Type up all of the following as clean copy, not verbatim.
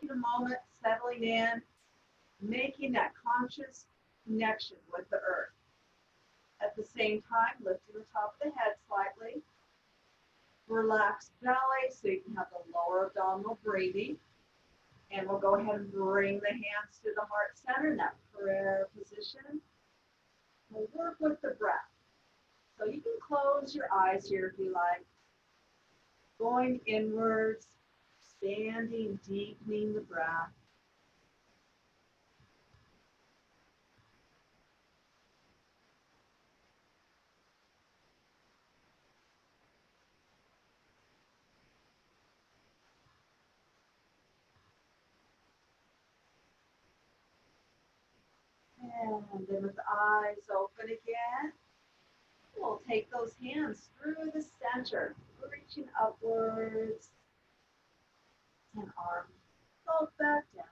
a moment, settling in, making that conscious connection with the earth. At the same time, lifting the top of the head slightly. Relax belly so you can have the lower abdominal breathing. And we'll go ahead and bring the hands to the heart center in that prayer position. We'll work with the breath. So you can close your eyes here if you like. Going inwards, expanding, deepening the breath. And then with the eyes open again, we'll take those hands through the center, reaching upwards, and arms fold back down.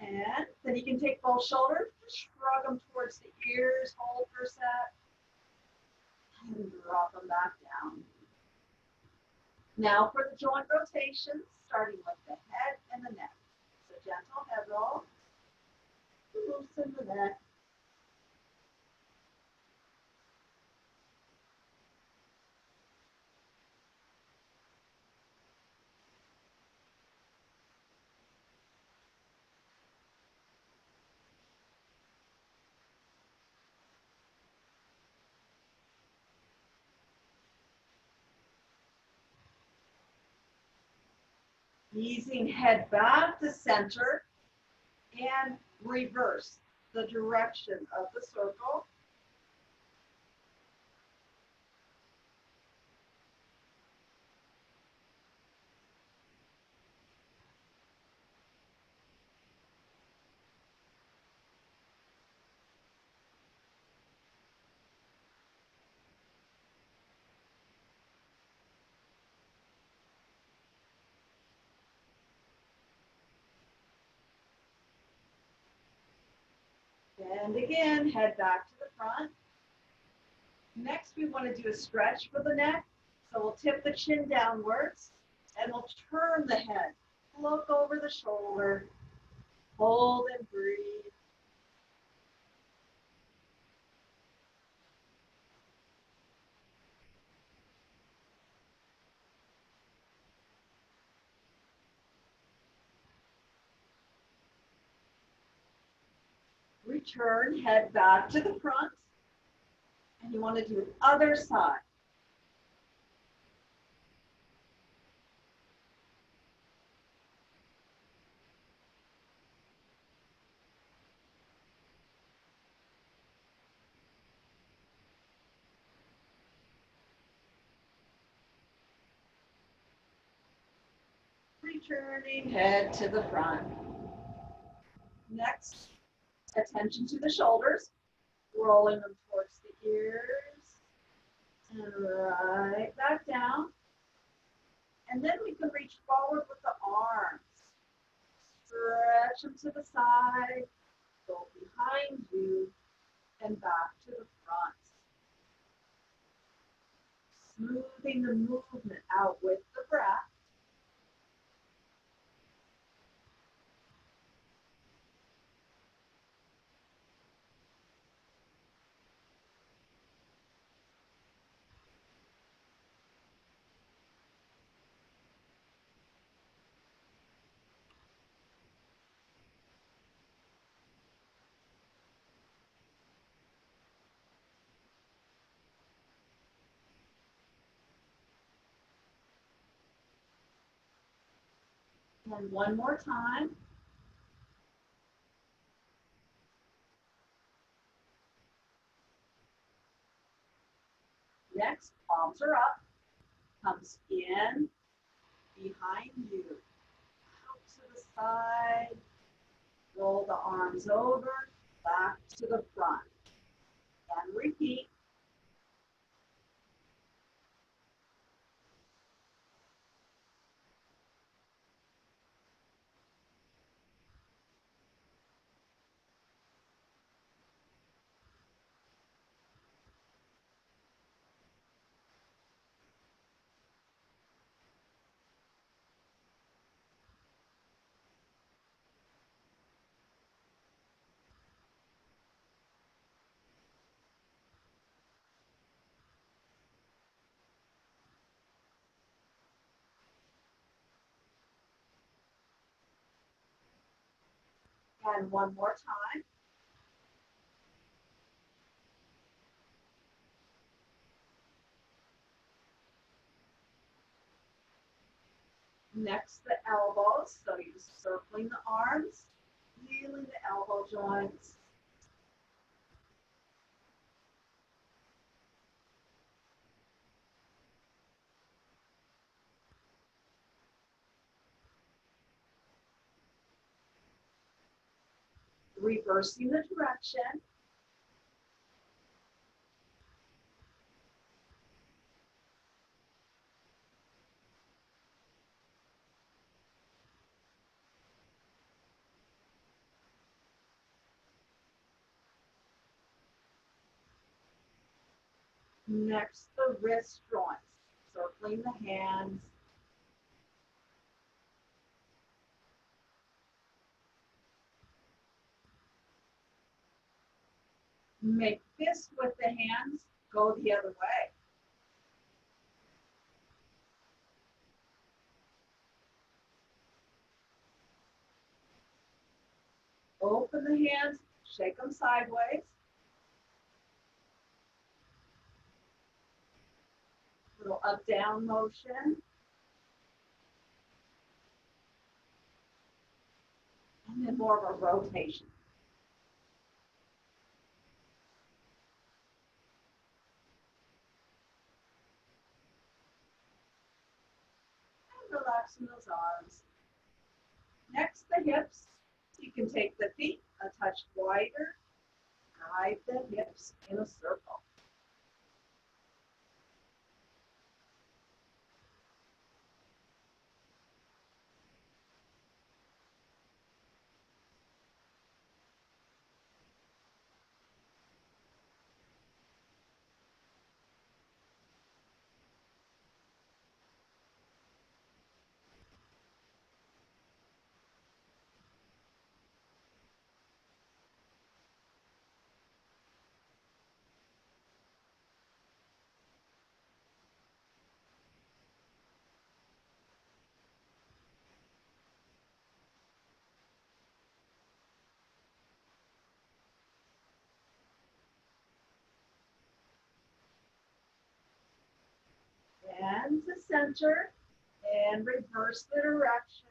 And then you can take both shoulders, just shrug them towards the ears, hold for a sec, and drop them back down. Now for the joint rotations, starting with the head and the neck. So gentle head roll, loosen the neck. Easing head back to center and reverse the direction of the circle. And again, head back to the front. Next, we want to do a stretch for the neck. So we'll tip the chin downwards and we'll turn the head. Look over the shoulder. Hold and breathe. Return, head back to the front. And you want to do the other side. Returning, head to the front. Next, attention to the shoulders, rolling them towards the ears, and right back down. And then we can reach forward with the arms. Stretch them to the side, go behind you, and back to the front. Smoothing the movement out with the breath. And one more time. Next, palms are up, comes in, behind you, out to the side, roll the arms over, back to the front, and repeat. And one more time. Next, the elbows. So you're circling the arms, feeling the elbow joints. Reversing the direction. Next, the wrist joints, circling the hands. Make fists with the hands go the other way. Open the hands, shake them sideways. Little up-down motion. And then more of a rotation. And relaxing those arms. Next, the hips. You can take the feet a touch wider. Guide the hips in a circle. And to center. And reverse the direction.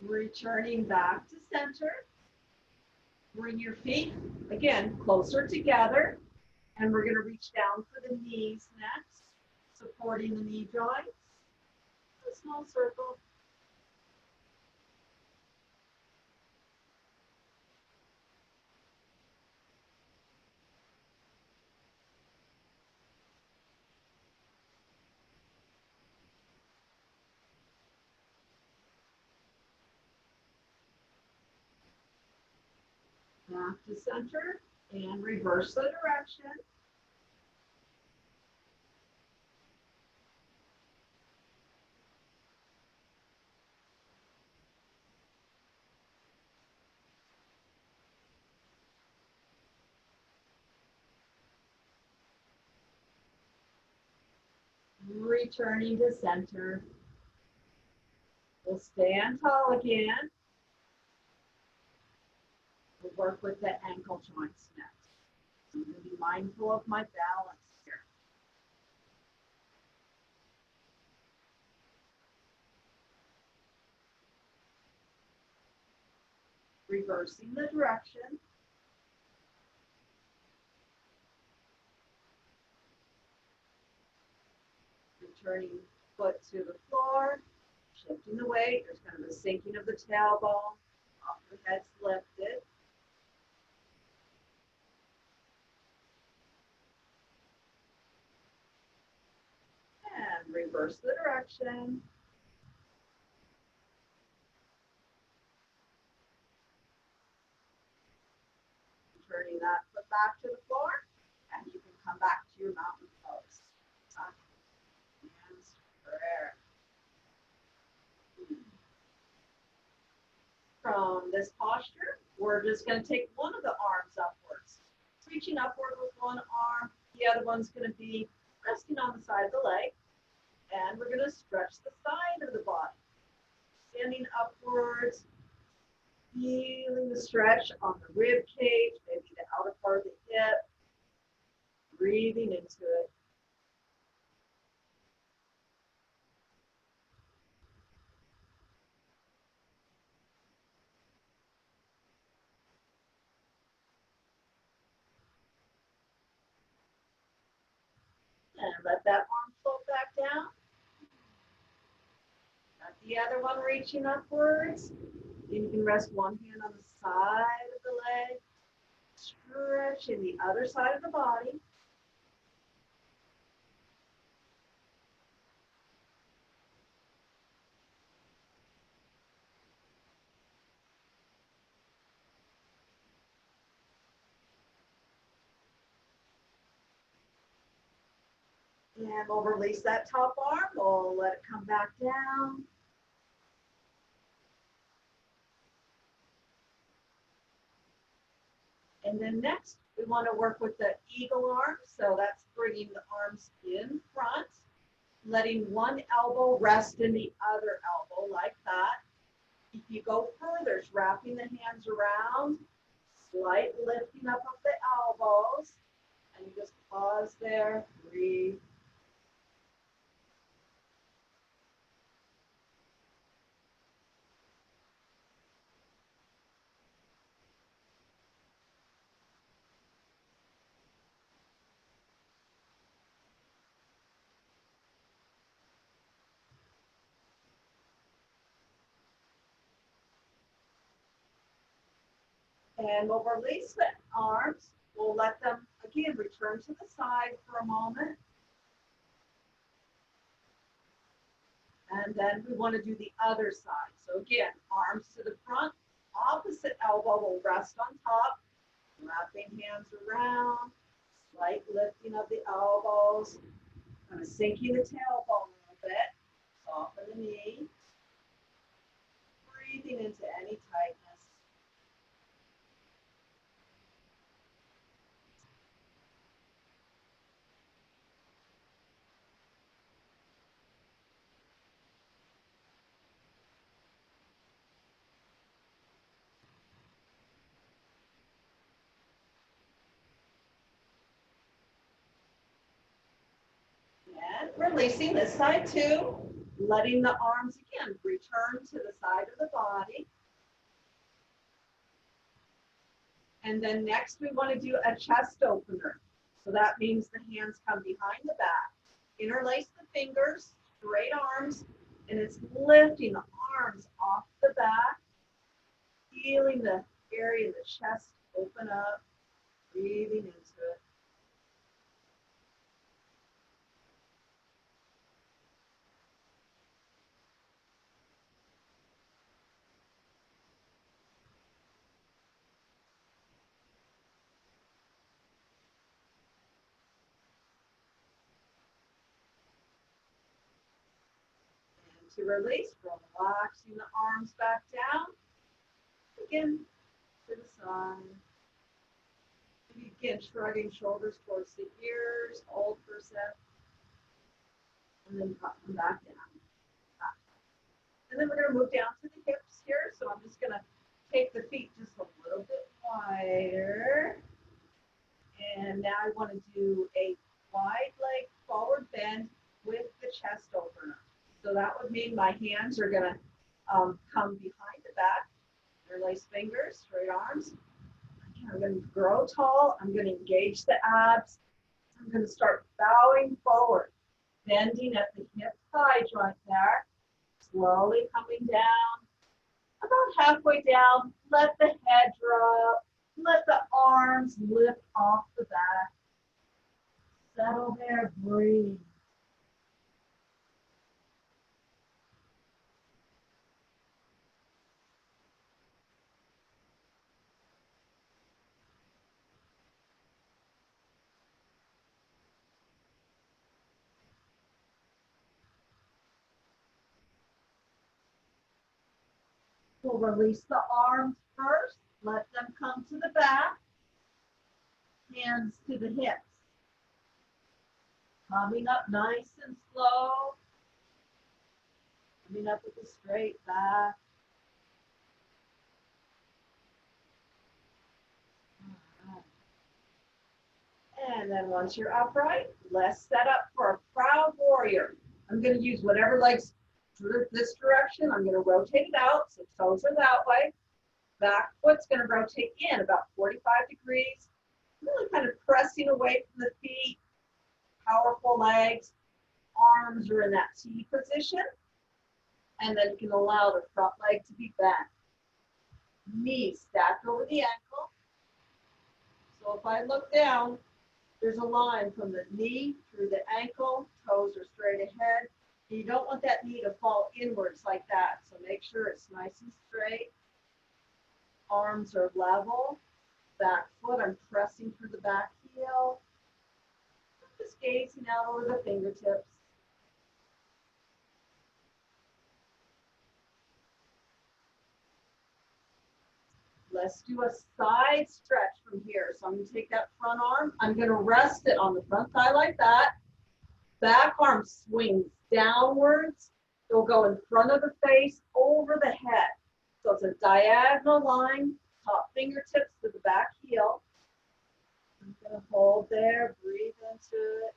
Returning back to center. Bring your feet, again, closer together. And we're going to reach down for the knees next, supporting the knee joints. A small circle. Back to center and reverse the direction. Returning to center. We'll stand tall again. We'll work with the ankle joints next. I'm going to be mindful of my balance here. Reversing the direction. Returning foot to the floor. Shifting the weight. There's kind of a sinking of the tailbone. Off the head's lifted. And reverse the direction. Turning that foot back to the floor. And you can come back to your mountain pose. Hands prayer. From this posture, we're just going to take one of the arms upwards. Reaching upward with one arm, the other one's going to be resting on the side of the leg. And we're going to stretch the side of the body. Standing upwards, feeling the stretch on the rib cage, maybe the outer part of the hip. Breathing into it. And let that arm float back down. Got the other one reaching upwards. Then you can rest one hand on the side of the leg. Stretching the other side of the body. And we'll release that top arm. We'll let it come back down. And then next, we want to work with the eagle arm. So that's bringing the arms in front, letting one elbow rest in the other elbow like that. If you go further, it's wrapping the hands around, slight lifting up of the elbows, and you just pause there, breathe. And we'll release the arms. We'll let them, again, return to the side for a moment. And then we want to do the other side. So again, arms to the front, opposite elbow will rest on top, wrapping hands around, slight lifting of the elbows, kind of sinking the tailbone a little bit, soften the knee, breathing into any tightness. And releasing this side too, letting the arms again return to the side of the body. And then next we want to do a chest opener. So that means the hands come behind the back. Interlace the fingers, straight arms, and it's lifting the arms off the back, feeling the area of the chest open up, breathing into it. To release, relaxing the arms back down. Again, to the side. Again, shrugging shoulders towards the ears, hold for a sec. And then pop them back down. And then we're going to move down to the hips here. So I'm just going to take the feet just a little bit wider. And now I want to do a wide leg forward bend with the chest opener. So that would mean my hands are going to come behind the back. Interlace fingers, straight arms. I'm going to grow tall. I'm going to engage the abs. I'm going to start bowing forward, bending at the hip thigh joint there. Slowly coming down. About halfway down, let the head drop. Let the arms lift off the back. Settle there, breathe. We'll release the arms first. Let them come to the back. Hands to the hips. Coming up nice and slow. Coming up with a straight back. And then once you're upright, let's set up for a proud warrior. I'm going to use whatever legs this direction. I'm going to rotate it out, so toes are that way. Back foot's going to rotate in about 45 degrees. Really kind of pressing away from the feet. Powerful legs. Arms are in that T position. And then you can allow the front leg to be bent. Knee stacked over the ankle. So if I look down, there's a line from the knee through the ankle. Toes are straight ahead. You don't want that knee to fall inwards like that. So make sure it's nice and straight. Arms are level. Back foot, I'm pressing through the back heel. Just gazing out over the fingertips. Let's do a side stretch from here. So I'm going to take that front arm. I'm going to rest it on the front thigh like that. Back arm swings downwards. It'll go in front of the face, over the head. So it's a diagonal line, top fingertips to the back heel. I'm going to hold there, breathe into it.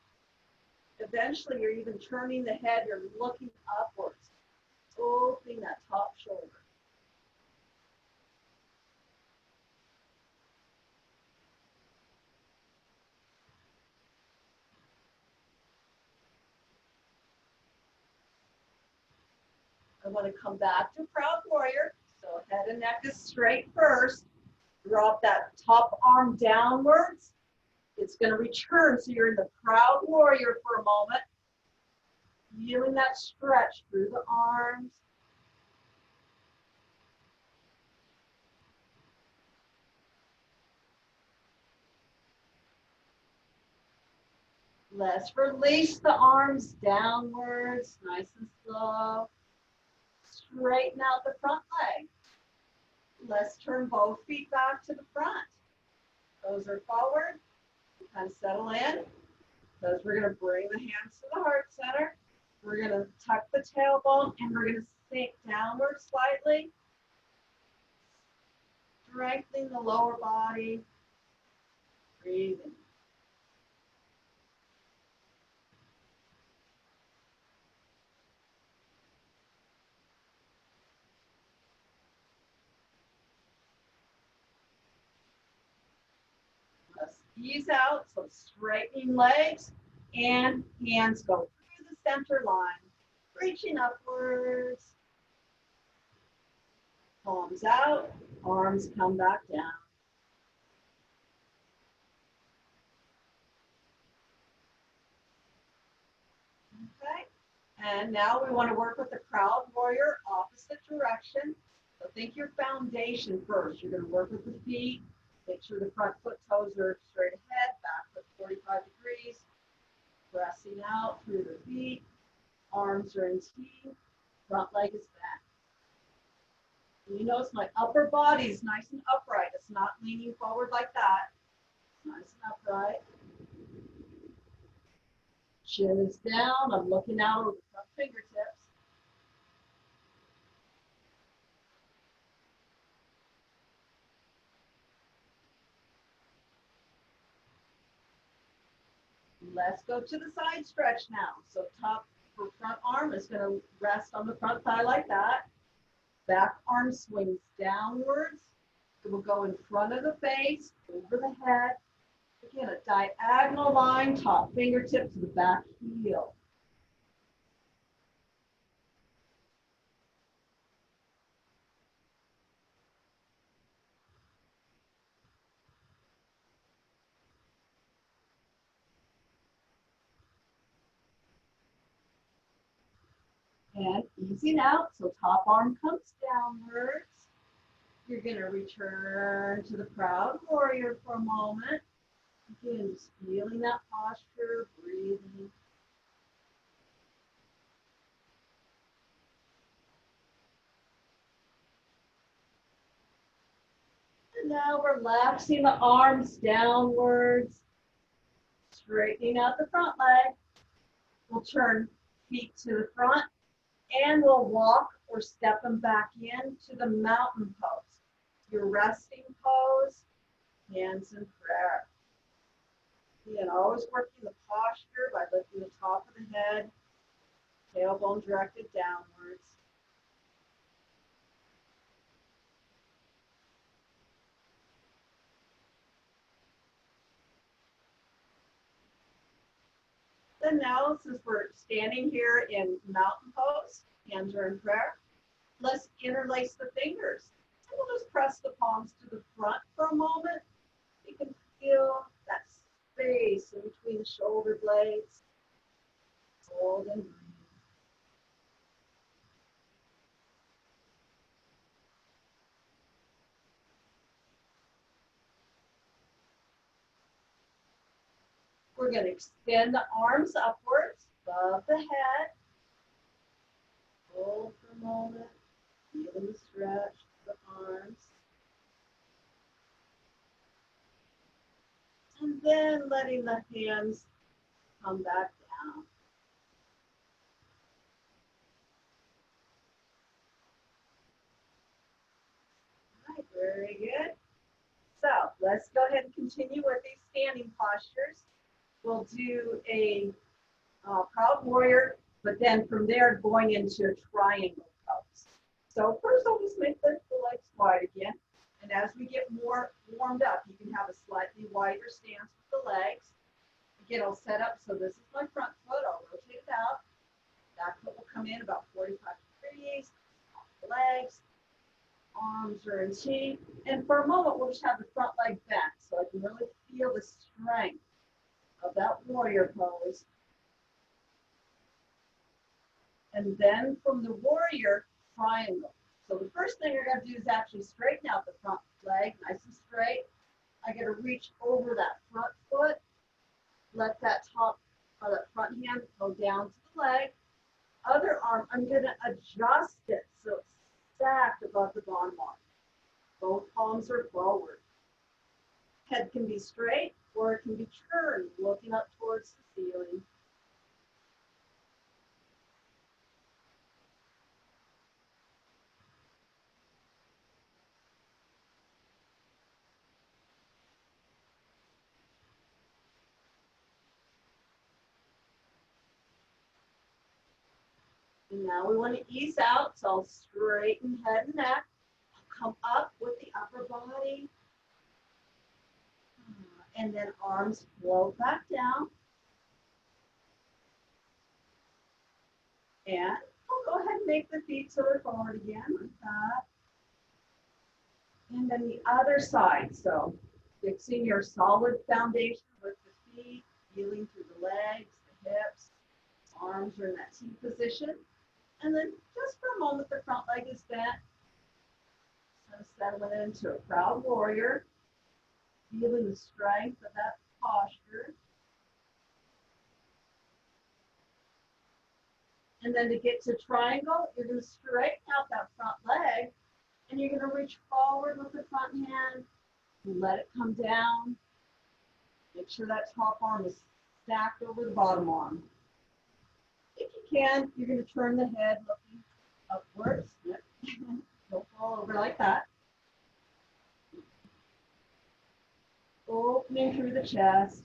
Eventually, you're even turning the head. You're looking upwards, opening that top shoulder. I want to come back to proud warrior. So head and neck is straight first. Drop that top arm downwards. It's going to return. So you're in the proud warrior for a moment. Feeling that stretch through the arms. Let's release the arms downwards, nice and slow. Straighten out the front leg. Let's turn both feet back to the front. Toes are forward. Kind of settle in. Because we're going to bring the hands to the heart center. We're going to tuck the tailbone and we're going to sink downward slightly. Strengthening the lower body. Breathing. Let's ease out, so straightening legs and hands go through the center line, reaching upwards. Palms out, arms come back down. Okay, and now we want to work with the proud warrior, opposite direction. So think your foundation first. You're going to work with the feet. Make sure the front foot toes are straight ahead, back foot 45 degrees. Pressing out through the feet. Arms are in T. Front leg is back. You notice my upper body is nice and upright. It's not leaning forward like that. It's nice and upright. Chin is down. I'm looking out over the front fingertips. Let's go to the side stretch now. So top for front arm is going to rest on the front thigh like that. Back arm swings downwards. It will go in front of the face, over the head. Again, a diagonal line, top fingertip to the back heel. And easing out, so top arm comes downwards. You're going to return to the proud warrior for a moment. Again, just feeling that posture, breathing. And now relaxing the arms downwards, straightening out the front leg. We'll turn feet to the front and we'll walk or step them back into the mountain pose. Your resting pose, hands in prayer. Again, always working the posture by lifting the top of the head, tailbone directed downwards. Then now, since we're standing here in mountain pose, hands are in prayer, let's interlace the fingers. And we'll just press the palms to the front for a moment. You can feel that space in between the shoulder blades. Hold and breathe. We're going to extend the arms upwards above the head. Hold for a moment. Feeling the stretch of the arms. And then letting the hands come back down. All right, very good. So let's go ahead and continue with these standing postures. We'll do a proud warrior, but then from there going into a triangle pose. So first I'll just make the legs wide again. And as we get more warmed up, you can have a slightly wider stance with the legs. Again, I'll set up, so this is my front foot. I'll rotate it out. Back foot will come in about 45 degrees. Off the legs. Arms are in T. And for a moment, we'll just have the front leg bent so I can really feel the strength of that warrior pose. And then from the warrior, triangle. So the first thing you're going to do is actually straighten out the front leg, nice and straight. I got to reach over that front foot, let that top or that front hand go down to the leg. Other arm, I'm going to adjust it so it's stacked above the bottom arm. Both palms are forward. Head can be straight or it can be turned, looking up towards the ceiling. And now we want to ease out, so I'll straighten head and neck. I'll come up with the upper body. And then arms float back down. And I'll go ahead and make the feet so they're forward again, like that. And then the other side, so fixing your solid foundation with the feet, feeling through the legs, the hips, arms are in that T position. And then just for a moment, the front leg is bent. So settling into a proud warrior, feeling the strength of that posture. And then to get to triangle, you're going to straighten out that front leg, and you're going to reach forward with the front hand, and let it come down. Make sure that top arm is stacked over the bottom arm. If you can, you're going to turn the head looking upwards. Yep. Don't fall over like that. Opening through the chest.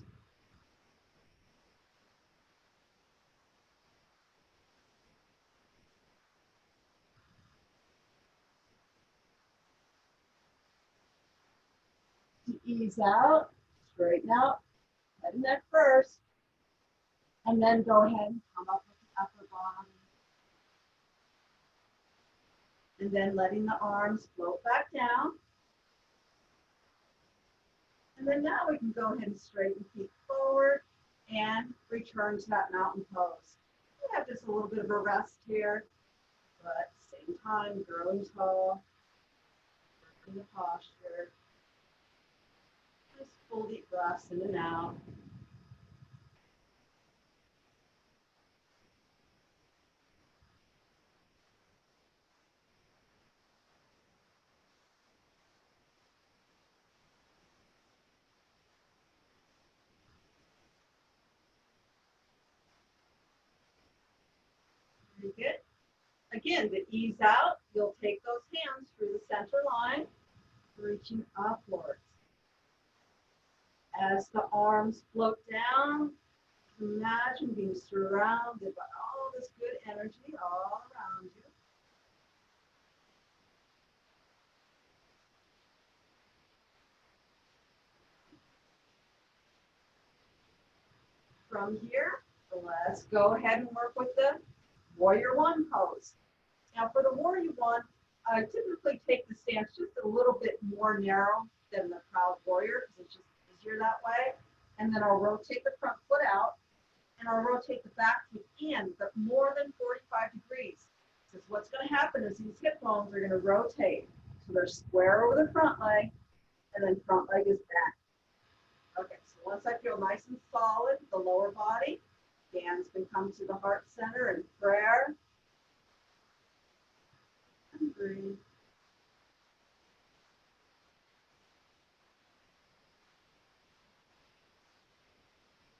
To ease out, straighten out, head and neck first. And then go ahead and come up with the upper body. And then letting the arms float back down. And then now we can go ahead and straighten feet forward and return to that mountain pose. We have just a little bit of a rest here, but at the same time, growing tall, working the posture. Just full deep breaths in and out. again, to ease out, you'll take those hands through the center line, reaching upwards. As the arms float down, imagine being surrounded by all this good energy all around you. From here, let's go ahead and work with the Warrior One pose. Now for the Warrior One, I typically take the stance just a little bit more narrow than the Proud Warrior because it's just easier that way. And then I'll rotate the front foot out and I'll rotate the back foot in, but more than 45 degrees. Because what's going to happen is these hip bones are going to rotate. So they're square over the front leg and then front leg is back. Okay, so once I feel nice and solid, the lower body, hands can come to the heart center in prayer. And breathe.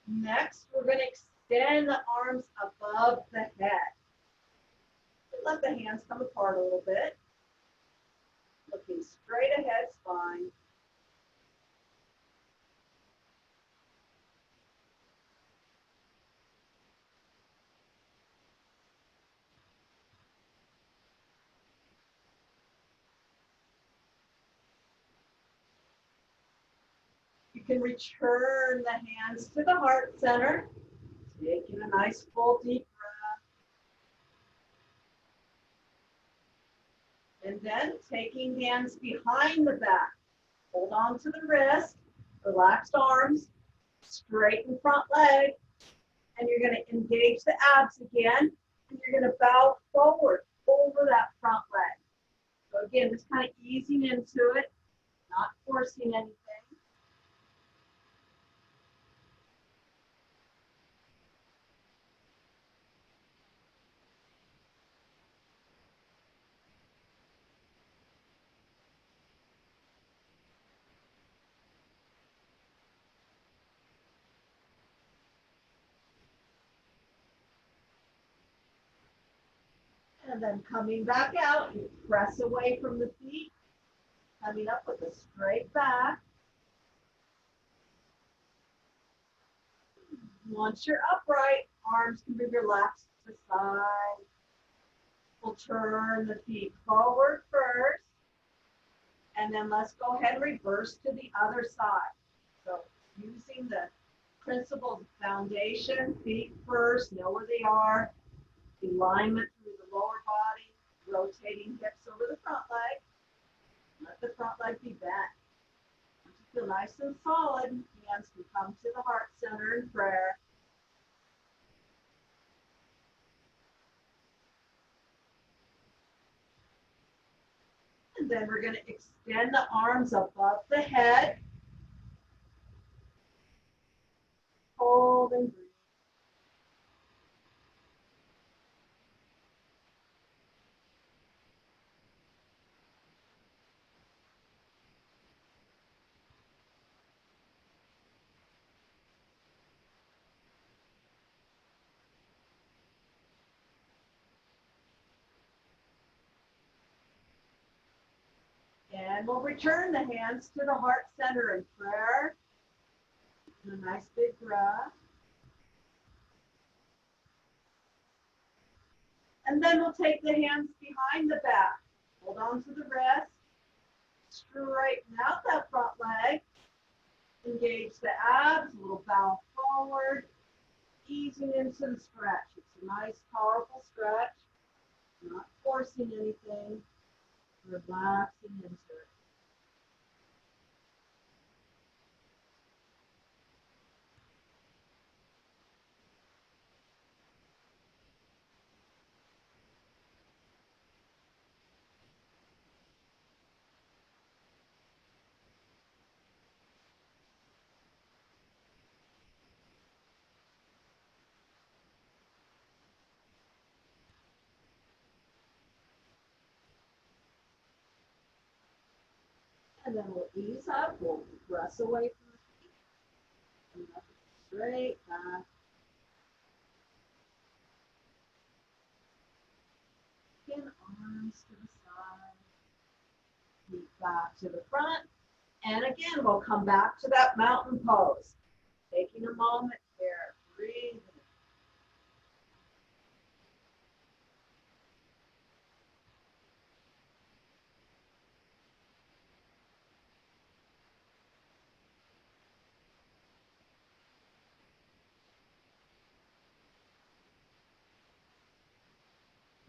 Next, we're going to extend the arms above the head. Let the hands come apart a little bit. Looking straight ahead, spine. You can return the hands to the heart center, taking a nice full deep breath. And then taking hands behind the back. Hold on to the wrist, relaxed arms, straighten front leg, and you're going to engage the abs again, and you're going to bow forward over that front leg. So again, just kind of easing into it, not forcing anything. And then coming back out, you press away from the feet, coming up with a straight back. Once you're upright, arms can be relaxed to the side. We'll turn the feet forward first, and then let's go ahead and reverse to the other side. So using the principle of foundation, feet first, know where they are, alignment through the lower body, rotating hips over the front leg. Let the front leg be bent. Once you feel nice and solid, hands can come to the heart center in prayer. And then we're going to extend the arms above the head. Hold and breathe. And we'll return the hands to the heart center in prayer. And a nice big breath. And then we'll take the hands behind the back. Hold on to the wrist. Straighten out that front leg. Engage the abs, a little bow forward. Easing into the stretch. It's a nice, powerful stretch. Not forcing anything. Relaxing into it. And then we'll ease up. We'll press away from the feet. And up straight back. Again, arms to the side, feet back to the front. And again, we'll come back to that mountain pose. Taking a moment here, breathing.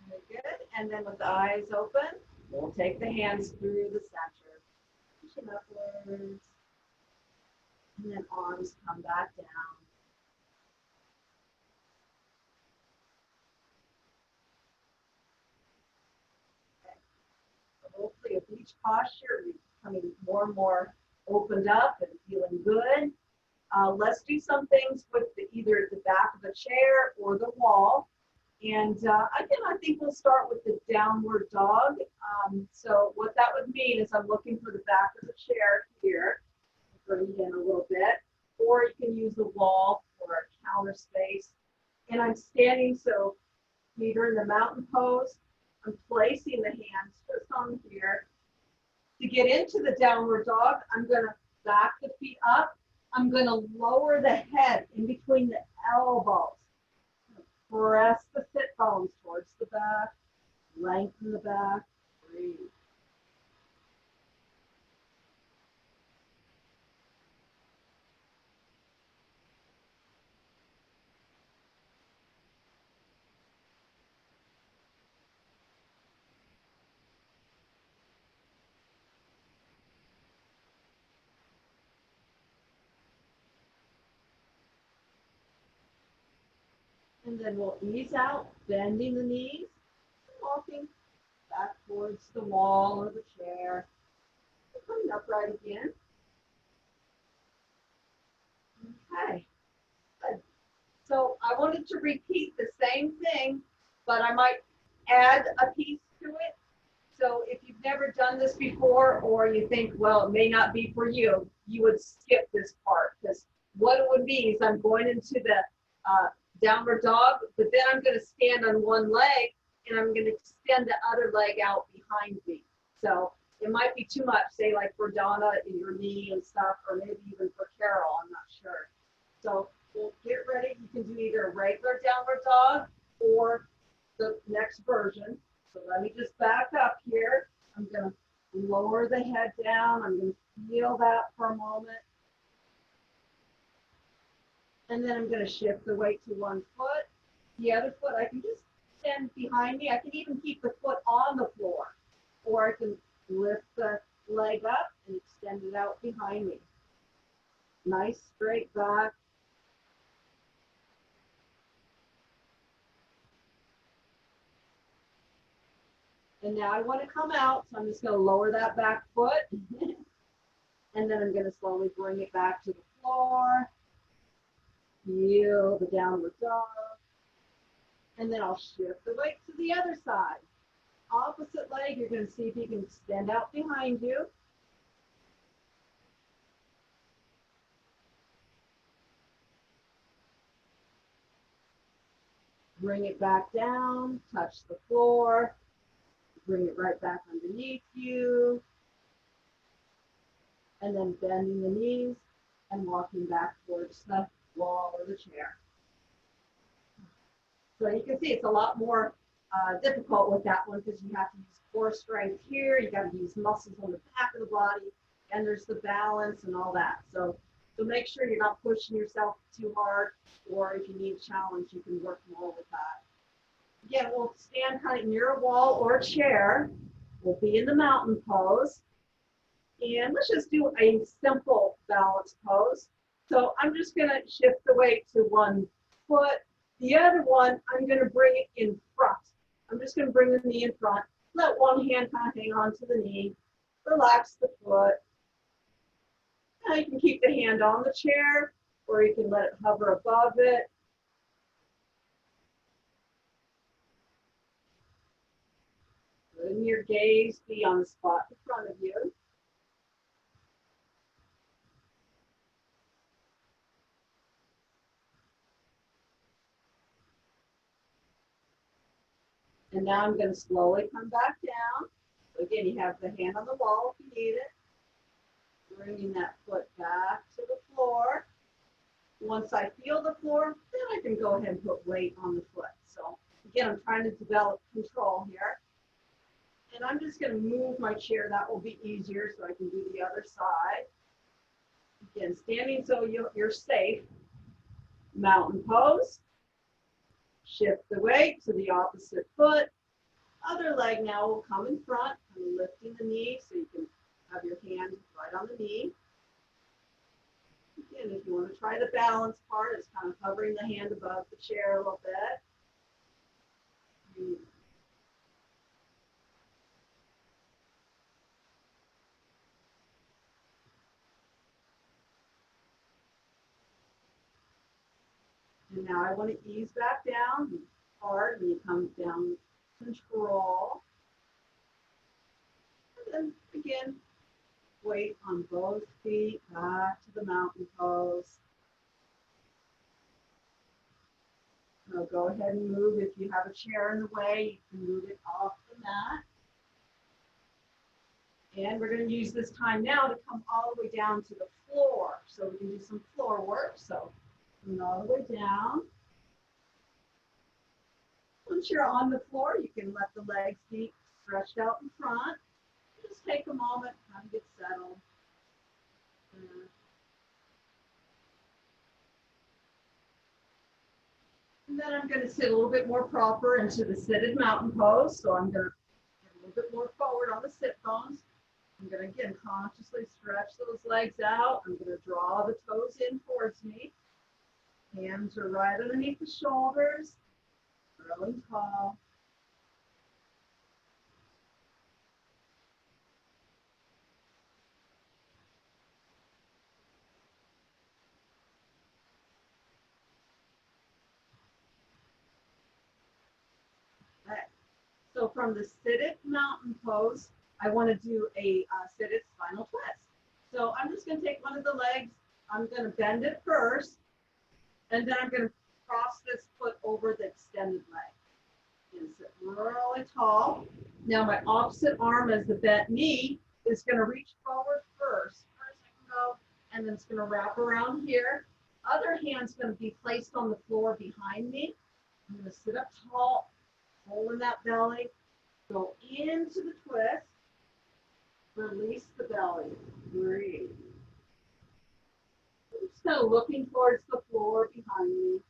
Very good. And then with the eyes open, we'll take the hands through the center. Pushing upwards. And then arms come back down. Okay. So hopefully with each posture, we're becoming more and more opened up and feeling good. Let's do some things with either the back of the chair or the wall. And again, I think we'll start with the downward dog. So what that would mean is I'm looking for the back of the chair here. Bring it in a little bit. Or you can use the wall for a counter space. And I'm standing, so either in the mountain pose, I'm placing the hands just on here. To get into the downward dog, I'm going to back the feet up. I'm going to lower the head in between the elbows. Press the sit bones towards the back. Lengthen the back. Breathe. And then we'll ease out, bending the knees, walking back towards the wall or the chair. Coming upright again. Okay, good. So I wanted to repeat the same thing, but I might add a piece to it. So if you've never done this before, or you think, well, it may not be for you, you would skip this part, because what it would be is I'm going into the downward dog, but then I'm going to stand on one leg and I'm going to extend the other leg out behind me. So it might be too much, say like for Donna in your knee and stuff, or maybe even for Carol, I'm not sure. So we'll get ready. You can do either a regular downward dog or the next version. So let me just back up here. I'm going to lower the head down. I'm going to feel that for a moment. And then I'm going to shift the weight to one foot. The other foot, I can just stand behind me. I can even keep the foot on the floor. Or I can lift the leg up and extend it out behind me. Nice straight back. And now I want to come out, so I'm just going to lower that back foot. And then I'm going to slowly bring it back to the floor. Feel the downward dog. And then I'll shift the weight to the other side. Opposite leg, you're going to see if you can extend out behind you. Bring it back down, touch the floor. Bring it right back underneath you. And then bending the knees and walking back towards the wall or the chair. So you can see it's a lot more difficult with that one because you have to use core strength here. You got to use muscles on the back of the body, and there's the balance and all that. So make sure you're not pushing yourself too hard, or if you need a challenge, you can work more with that. Again, we'll stand kind of near a wall or a chair. We'll be in the mountain pose. And let's just do a simple balance pose. So I'm just going to shift the weight to one foot. The other one, I'm going to bring it in front. I'm just going to bring the knee in front. Let one hand kind of hang on to the knee. Relax the foot. Now you can keep the hand on the chair, or you can let it hover above it. Letting your gaze be on the spot in front of you. And now I'm going to slowly come back down. So again, you have the hand on the wall if you need it. Bringing that foot back to the floor. Once I feel the floor, then I can go ahead and put weight on the foot. So again, I'm trying to develop control here. And I'm just going to move my chair. That will be easier so I can do the other side. Again, standing so you're safe. Mountain pose. Shift the weight to the opposite foot. Other leg now will come in front. I'm lifting the knee so you can have your hand right on the knee. Again, if you want to try the balance part, it's kind of hovering the hand above the chair a little bit. And now I want to ease back down hard when you come down, control. And then again, weight on both feet, back to the mountain pose. Now go ahead and move. If you have a chair in the way, you can move it off the mat. And we're going to use this time now to come all the way down to the floor. So we can do some floor work. So come all the way down. Once you're on the floor, you can let the legs be stretched out in front. Just take a moment, kind of get settled. And then I'm going to sit a little bit more proper into the seated mountain pose. So I'm going to get a little bit more forward on the sit bones. I'm going to, again, consciously stretch those legs out. I'm going to draw the toes in towards me. Hands are right underneath the shoulders, growing tall. Okay. So from the seated mountain pose, I want to do a seated spinal twist. So I'm just going to take one of the legs. I'm going to bend it first, and then I'm going to cross this foot over the extended leg. And sit really tall. Now my opposite arm as the bent knee is going to reach forward first. First I can go, and then it's going to wrap around here. Other hand's going to be placed on the floor behind me. I'm going to sit up tall, holding that belly, go into the twist, release the belly, breathe. I'm just kind of looking towards the floor behind me.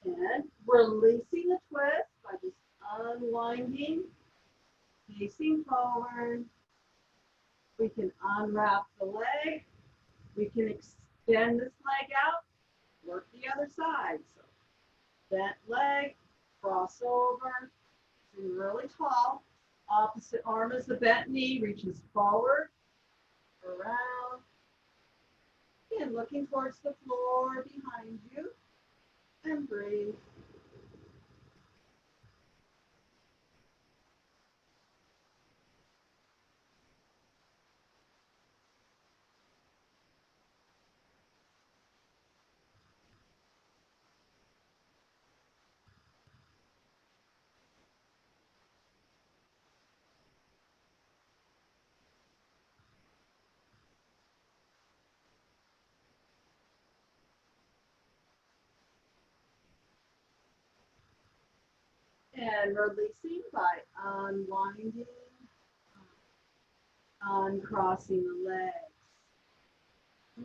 And releasing the twist by just unwinding, facing forward. We can unwrap the leg. We can extend this leg out, work the other side. So bent leg, cross over, sitting really tall. Opposite arm is the bent knee, reaches forward, around. Again, looking towards the floor behind you, and breathe. And releasing by unwinding, uncrossing the legs.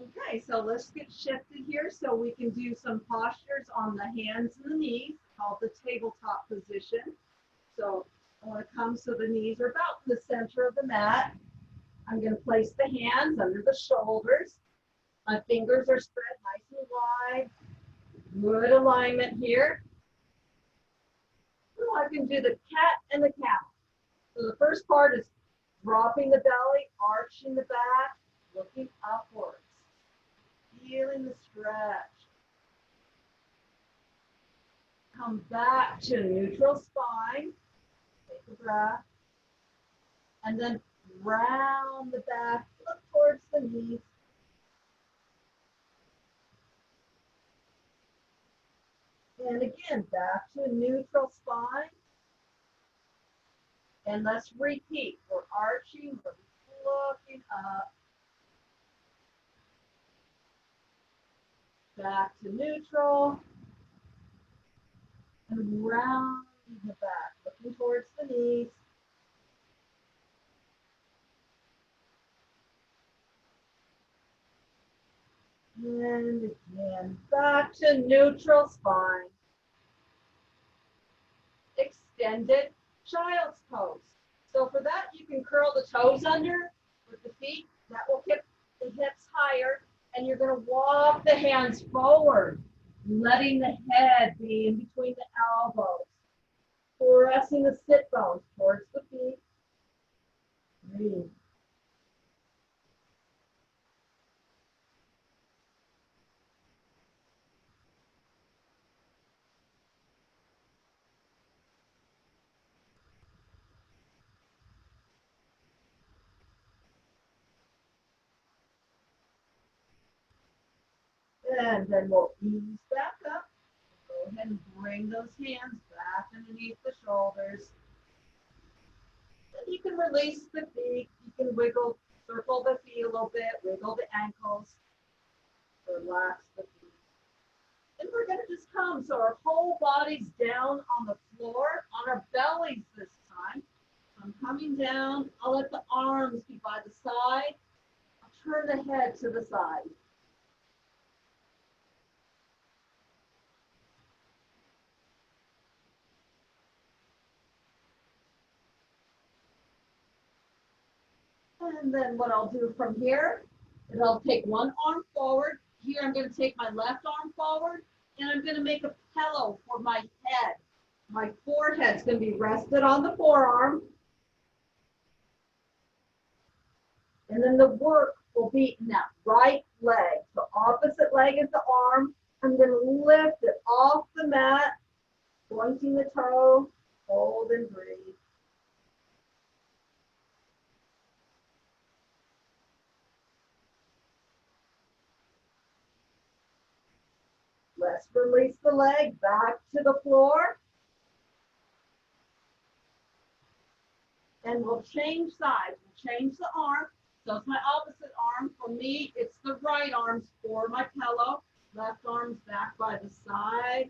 Okay, so let's get shifted here so we can do some postures on the hands and the knees, called the tabletop position. So I want to come so the knees are about in the center of the mat. I'm going to place the hands under the shoulders. My fingers are spread nice and wide. Good alignment here. So I can do the cat and the cow. So the first part is Dropping the belly, arching the back, looking upwards. Feeling the stretch. Come back to neutral spine. Take a breath. And then round the back, look towards the knees. And again, back to neutral spine. And let's repeat. We're arching, we're looking up. Back to neutral. And round the back, looking towards the knees. And again, back to neutral spine. Extended child's pose. So for that, you can curl the toes under with the feet. That will keep the hips higher. And you're going to walk the hands forward, letting the head be in between the elbows. Pressing the sit bones towards the feet. Breathe. And then we'll ease back up. Go ahead and bring those hands back underneath the shoulders. And you can release the feet. You can wiggle, circle the feet a little bit, wiggle the ankles. Relax the feet. And we're going to just come. So our whole body's down on the floor, on our bellies this time. I'm coming down. I'll let the arms be by the side. I'll turn the head to the side. And then what I'll do from here is I'll take one arm forward. Here I'm going to take my left arm forward, and I'm going to make a pillow for my head. My forehead's going to be rested on the forearm. And then the work will be in that right leg. The opposite leg is the arm. I'm going to lift it off the mat, pointing the toe, hold and breathe. Let's release the leg back to the floor. And we'll change sides. We'll change the arm. So it's my opposite arm. For me, it's the right arm's for my pillow. Left arm's back by the side.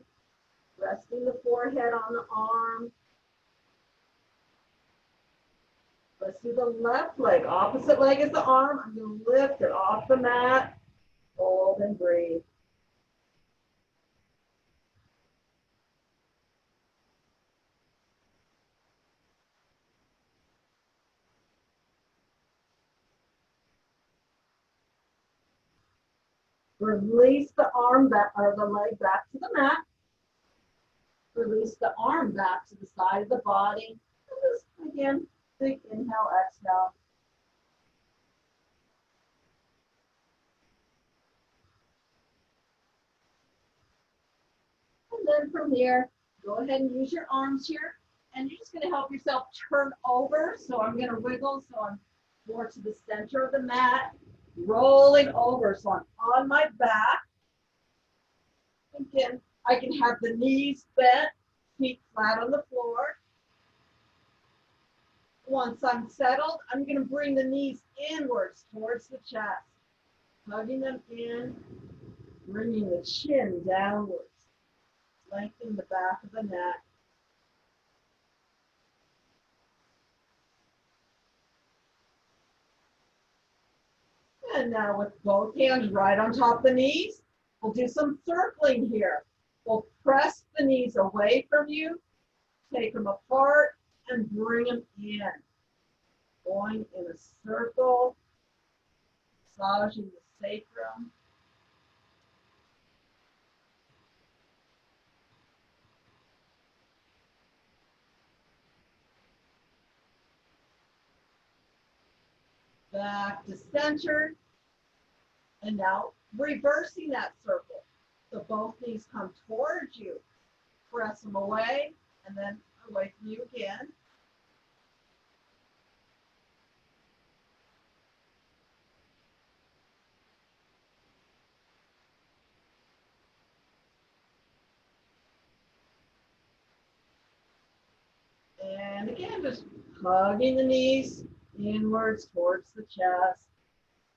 Resting the forehead on the arm. Let's do the left leg. Opposite leg is the arm. I'm going to lift it off the mat. Hold and breathe. Release the arm back, or the leg back to the mat. Release the arm back to the side of the body. And just again, big inhale, exhale. And then from here, go ahead and use your arms here. And you're just going to help yourself turn over. So I'm going to wiggle so I'm more to the center of the mat. Rolling over so I'm on my back. Again, I can have the knees bent, feet flat on the floor. Once I'm settled, I'm going to bring the knees inwards towards the chest. Hugging them in, bringing the chin downwards. Lengthen the back of the neck. And now with both hands right on top of the knees, we'll do some circling here. We'll press the knees away from you, take them apart, and bring them in. Going in a circle, massaging the sacrum. back to center, and now reversing that circle. So both knees come towards you. Press them away, and then away from you again. And again, just hugging the knees inwards towards the chest.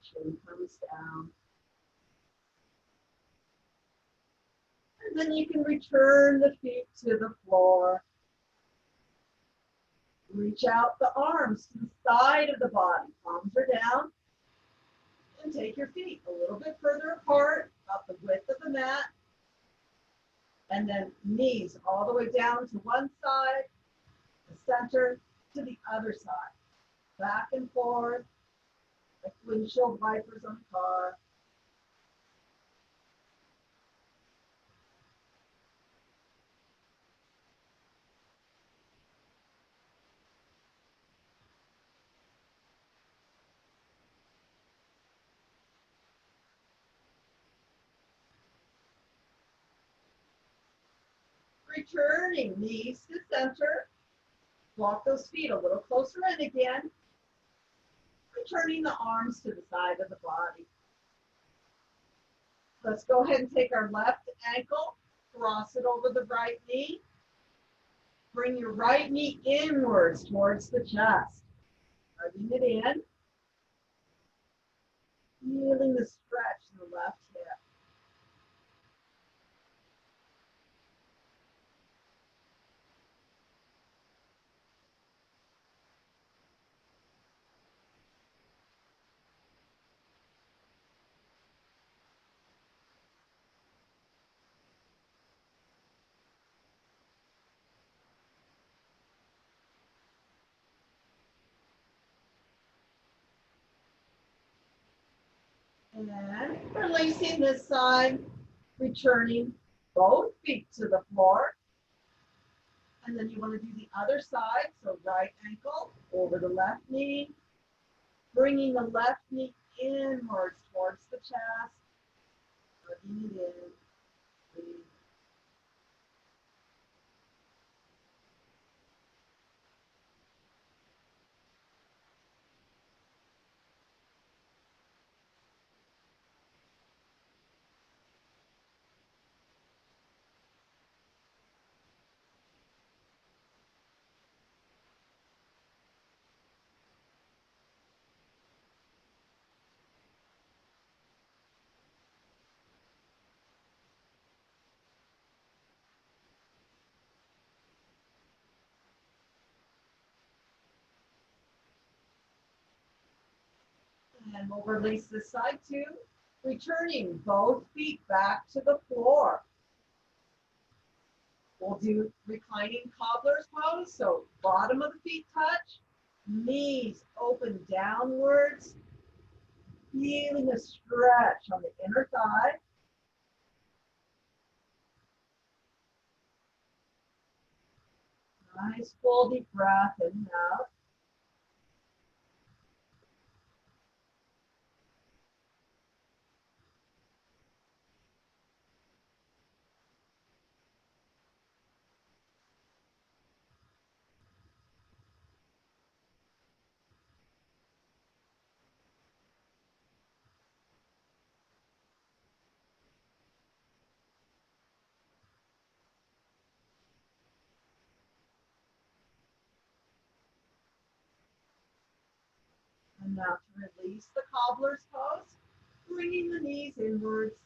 Chin comes down. And then you can return the feet to the floor. Reach out the arms to the side of the body. Palms are down. And take your feet a little bit further apart, about the width of the mat. And then knees all the way down to one side, the center to the other side. Back and forth, like windshield wipers on a car. Returning knees to center. Walk those feet a little closer in again. Returning the arms to the side of the body. Let's go ahead and take our left ankle, cross it over the right knee. Bring your right knee inwards towards the chest. Hugging it in. Feeling the stretch in the left hip. And releasing this side, returning both feet to the floor. And then you want to do the other side. So right ankle over the left knee, bringing the left knee inwards towards the chest, hugging it in. Breathe. And we'll release this side too. Returning both feet back to the floor. We'll do reclining cobbler's pose. So bottom of the feet touch, knees open downwards, feeling a stretch on the inner thigh. Nice full deep breath in and out. And now to release the cobbler's pose, bringing the knees inwards,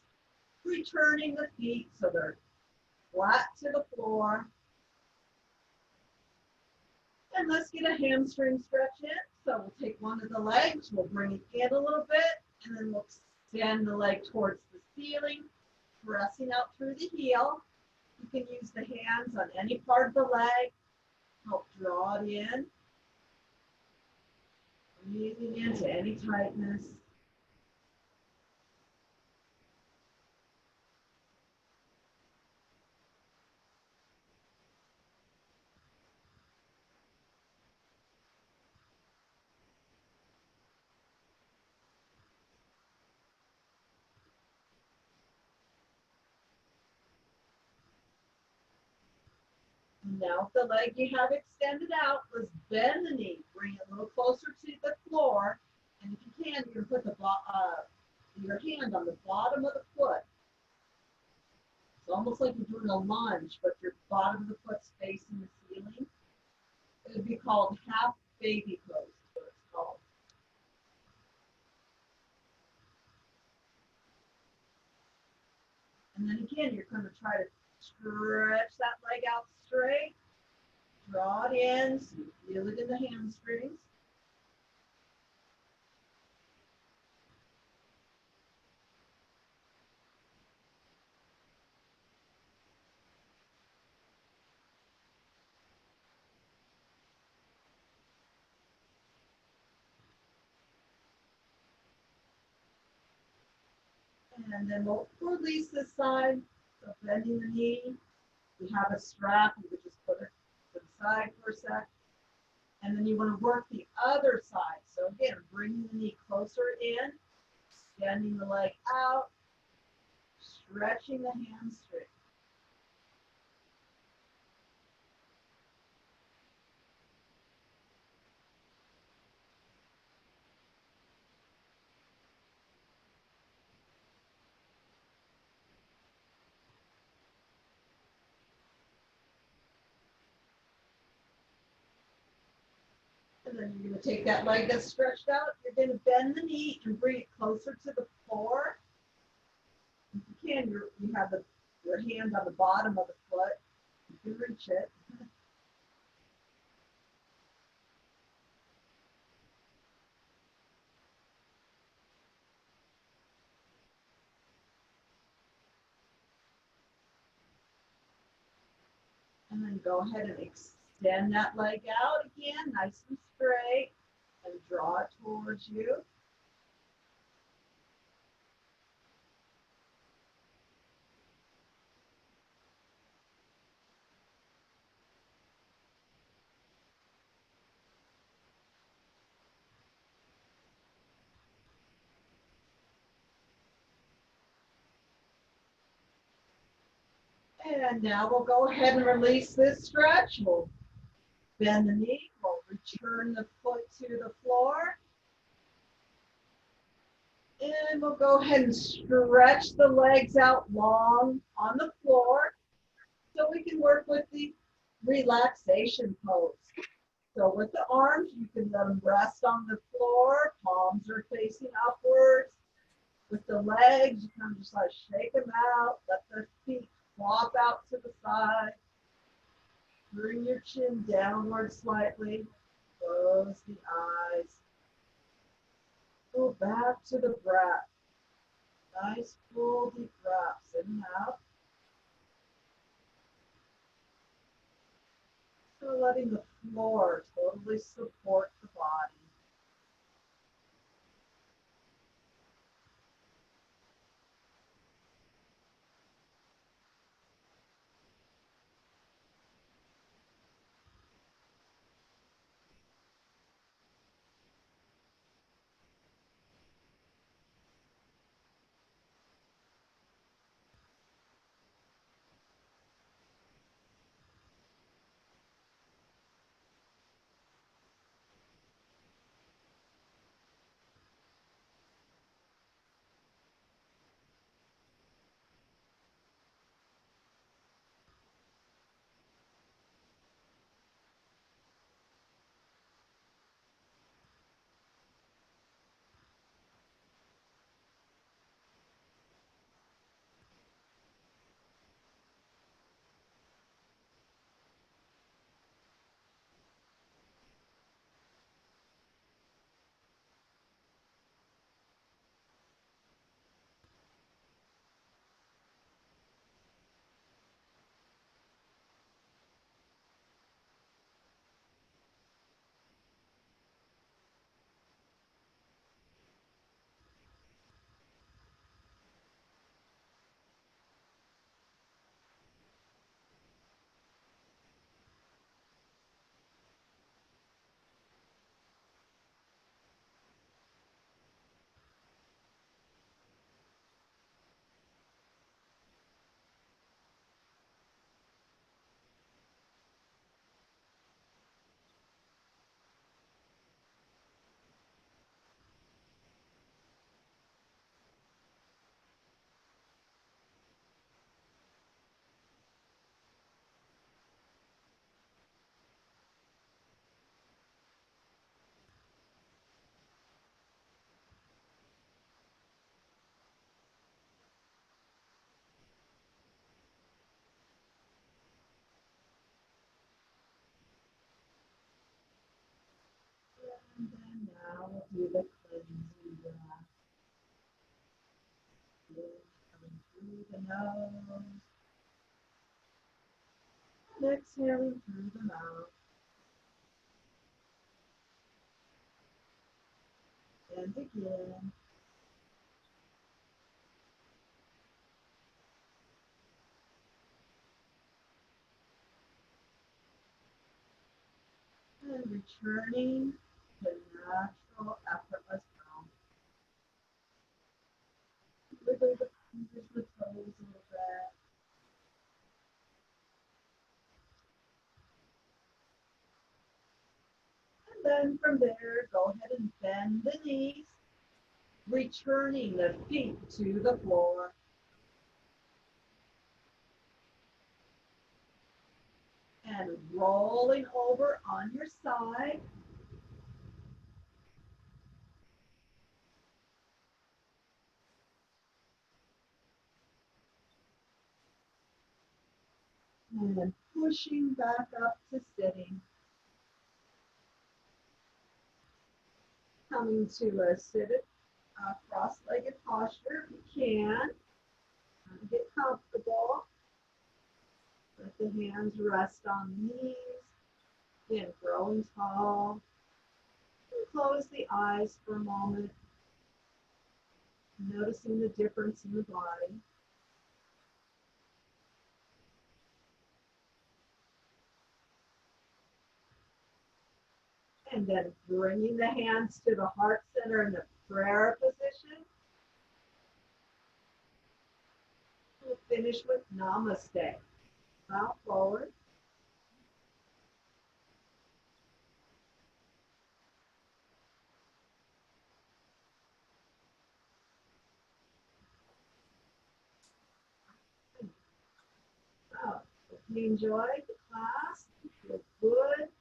returning the feet so they're flat to the floor. And let's get a hamstring stretch in. So we'll take one of the legs, we'll bring it in a little bit, and then we'll extend the leg towards the ceiling, pressing out through the heel. You can use the hands on any part of the leg, help draw it in. Breathing into any tightness. Now the leg you have extended out, let's bend the knee. Bring it a little closer to the floor. And if you can, you can put your hand on the bottom of the foot. It's almost like you're doing a lunge, but your bottom of the foot's facing the ceiling. It would be called half baby pose, is what it's called. And then again, you're going to try to stretch that leg out straight. Draw it in, so you feel it in the hamstrings. And then we'll release this side. So bending the knee. We have a strap. You would just put it to the side for a sec. And then you want to work the other side. So again, bringing the knee closer in, extending the leg out, stretching the hamstring. And then you're going to take that leg that's stretched out. You're going to bend the knee and bring it closer to the floor. If you can, you have your hand on the bottom of the foot. You can reach it. And then go ahead and extend that leg out again, nice and straight, and draw it towards you. And now we'll go ahead and release this stretch. We'll bend the knee, we'll return the foot to the floor. And we'll go ahead and stretch the legs out long on the floor so we can work with the relaxation pose. So with the arms, you can let them rest on the floor, palms are facing upwards. With the legs, you kind of just like shake them out, let the feet flop out to the side. Bring your chin downward slightly, close the eyes. Go back to the breath. Nice full deep breaths in and out. So letting the floor totally support the body. Do the cleansing breath. Coming through the nose. And exhaling through the mouth. And again. And returning to natural, effortless breath. Wiggle the fingers, the toes a little bit. And then from there, go ahead and bend the knees, returning the feet to the floor. And rolling over on your side. And then pushing back up to sitting. Coming to a seated, cross-legged posture if you can. Get comfortable. Let the hands rest on the knees. Again, growing tall. And close the eyes for a moment. Noticing the difference in the body. And then bringing the hands to the heart center in the prayer position. We'll finish with Namaste. Bow forward. So, if you enjoyed the class, feel good.